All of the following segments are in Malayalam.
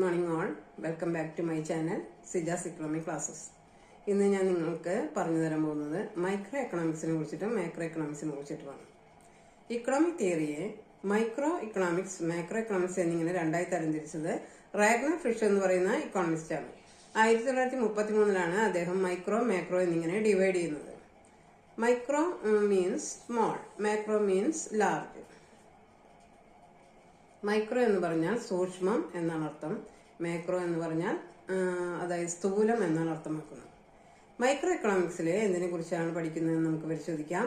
Morning all, welcome back to my channel Sija's Economic Classes. ഇന്ന് ഞാൻ നിങ്ങൾക്ക് പറഞ്ഞു തരാൻ പോകുന്നത് മൈക്രോ എക്കണോമിക്സിനെ കുറിച്ചിട്ടും മാക്രോ എക്കണോമിക്സിനെ കുറിച്ചിട്ടുമാണ്. ഇക്കണോമിക് തിയറിയെ മൈക്രോ ഇക്കണോമിക്സ്, മാക്രോ എക്കണോമിക്സ് എന്നിങ്ങനെ രണ്ടായി തരംതിരിച്ചത് റാഗ്നർ ഫിഷർ എന്ന് പറയുന്ന ഇക്കണോമിസ്റ്റ് ആണ്. 1933 അദ്ദേഹം മൈക്രോ, മാക്രോ എന്നിങ്ങനെ ഡിവൈഡ് ചെയ്യുന്നത്. Micro means small, macro means large. Micro എന്ന് പറഞ്ഞാൽ സൂക്ഷ്മം എന്നാണ് അർത്ഥം. മാക്രോ എന്ന് പറഞ്ഞാൽ അതായത് സ്ഥൂലം എന്നാണ് അർത്ഥമാക്കുന്നത്. മൈക്രോ എക്കണോമിക്സിലെ എന്തിനെ കുറിച്ചാണ് പഠിക്കുന്നതെന്ന് നമുക്ക് പരിശോധിക്കാം.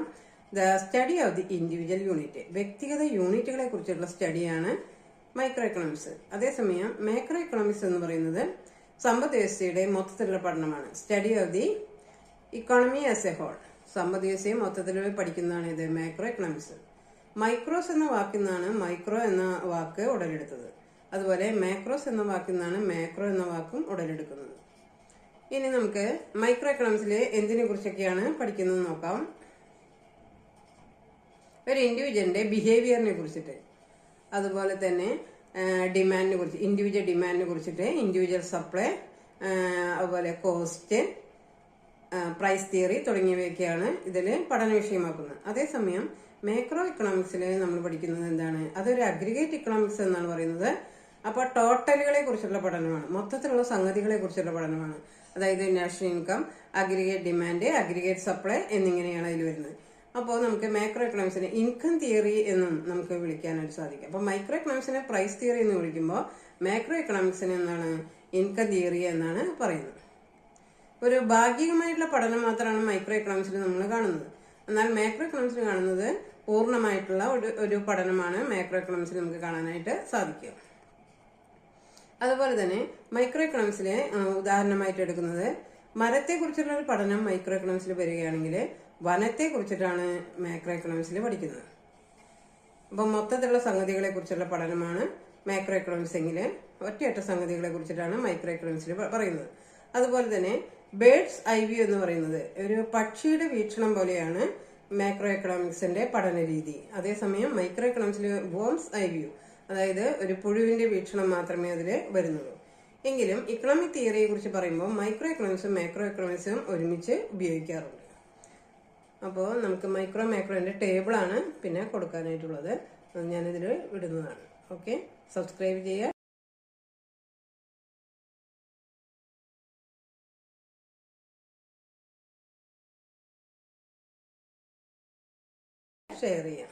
The study of the individual unit, വ്യക്തിഗത യൂണിറ്റുകളെ കുറിച്ചുള്ള സ്റ്റഡിയാണ് മൈക്രോ എക്കണോമിക്സ്. അതേസമയം മാക്രോ എക്കണോമിക്സ് എന്ന് പറയുന്നത് സമ്പദ് വ്യവസ്ഥയുടെ മൊത്തത്തിലുള്ള പഠനമാണ്. Study of the economy as a whole, സമ്പദ് വ്യവസ്ഥയെ മൊത്തത്തിൽ പഠിക്കുന്നതാണ് ഇത് മാക്രോ എക്കണോമിക്സ്. മൈക്രോസ് എന്ന വാക്കിൽ നിന്നാണ് മൈക്രോ എന്ന വാക്ക് ഉടലെടുത്തത്. അതുപോലെ മാക്രോസ് എന്ന വാക്കിൽ നിന്നാണ് മാക്രോ എന്ന വാക്കും ഉടലെടുക്കുന്നത്. ഇനി നമുക്ക് മൈക്രോ എക്കണോമിക്സിലെ എന്തിനെ കുറിച്ചൊക്കെയാണ് പഠിക്കുന്നത് നോക്കാം. ഒരു ഇൻഡിവിജ്വലിന്റെ ബിഹേവിയറിനെ കുറിച്ചിട്ട്, അതുപോലെ തന്നെ ഡിമാൻഡിനെ കുറിച്ച്, ഇൻഡിവിജ്വൽ ഡിമാൻഡിനെ കുറിച്ചിട്ട്, ഇൻഡിവിജ്വൽ സപ്ലൈ, അതുപോലെ കോസ്റ്റ്, പ്രൈസ് തിയറി തുടങ്ങിയവയൊക്കെയാണ് ഇതിൽ പഠന വിഷയമാക്കുന്നത്. അതേസമയം മാക്രോ എക്കണോമിക്സിൽ നമ്മൾ പഠിക്കുന്നത് എന്താണ്? അതൊരു അഗ്രിഗേറ്റ് ഇക്കണോമിക്സ് എന്നാണ് പറയുന്നത്. അപ്പോൾ ടോട്ടലുകളെ കുറിച്ചുള്ള പഠനമാണ്, മൊത്തത്തിലുള്ള സംഗതികളെ കുറിച്ചുള്ള പഠനമാണ്. അതായത് national income, aggregate demand, aggregate supply എന്നിങ്ങനെയാണ് അതിൽ വരുന്നത്. അപ്പോൾ നമുക്ക് മാക്രോ എക്കണോമിക്സിനെ ഇൻകം തിയറി എന്നും നമുക്ക് വിളിക്കാനായിട്ട് സാധിക്കും. അപ്പോൾ മൈക്രോ എക്കണോമിക്സിനെ പ്രൈസ് തിയറി എന്ന് വിളിക്കുമ്പോൾ മാക്രോ എക്കണോമിക്സിനെ എന്താണ് ഇൻകം തിയറി എന്നാണ് പറയുന്നത്. ഒരു ഭാഗികമായിട്ടുള്ള പഠനം മാത്രമാണ് മൈക്രോ എക്കണോമിക്സിൽ നമ്മൾ കാണുന്നത്. എന്നാൽ മാക്രോ എക്കണോമിക്സിൽ കാണുന്നത് പൂർണ്ണമായിട്ടുള്ള ഒരു പഠനമാണ് മാക്രോ എക്കണോമിക്സിൽ നമുക്ക് കാണാനായിട്ട് സാധിക്കുക. അതുപോലെ തന്നെ മൈക്രോ എക്കണോമിക്സിലെ ഉദാഹരണമായിട്ട് എടുക്കുന്നത് മരത്തെ കുറിച്ചുള്ള ഒരു പഠനം മൈക്രോ എക്കണോമിക്സിൽ വരികയാണെങ്കിൽ വനത്തെ കുറിച്ചിട്ടാണ് മാക്രോ എക്കണോമിക്സിൽ പഠിക്കുന്നത്. അപ്പം മൊത്തത്തിലുള്ള സംഗതികളെ കുറിച്ചുള്ള പഠനമാണ് മാക്രോ എക്കണോമിക്സ് എങ്കിൽ ഒറ്റയൊറ്റ സംഗതികളെ കുറിച്ചിട്ടാണ് മൈക്രോ എക്കണോമിക്സിൽ പറയുന്നത്. അതുപോലെ തന്നെ ബേർഡ്സ് ഐ വ്യൂ എന്ന് പറയുന്നത് ഒരു പക്ഷിയുടെ വീക്ഷണം പോലെയാണ് മാക്രോ എക്കണോമിക്സിന്റെ പഠന രീതി. അതേസമയം മൈക്രോ എക്കണോമിക്സിൽ വോംസ് ഐ വ്യൂ, അതായത് ഒരു പുഴുവിന്റെ വീക്ഷണം മാത്രമേ അതിൽ വരുന്നുള്ളൂ. എങ്കിലും ഇക്കണോമിക് തിയറിയെ കുറിച്ച് പറയുമ്പോൾ മൈക്രോ എക്കണോമിക്സും മാക്രോ എക്കണോമിക്സും ഒരുമിച്ച് ഉപയോഗിക്കാറുണ്ട്. അപ്പോൾ നമുക്ക് മൈക്രോ മാക്രോന്റെ ടേബിളാണ് പിന്നെ കൊടുക്കാനായിട്ടുള്ളത്. ഞാനിതിൽ വിടുന്നതാണ്. ഓക്കെ, സബ്സ്ക്രൈബ് ചെയ്യുക, ഷെയർ ചെയ്യാം.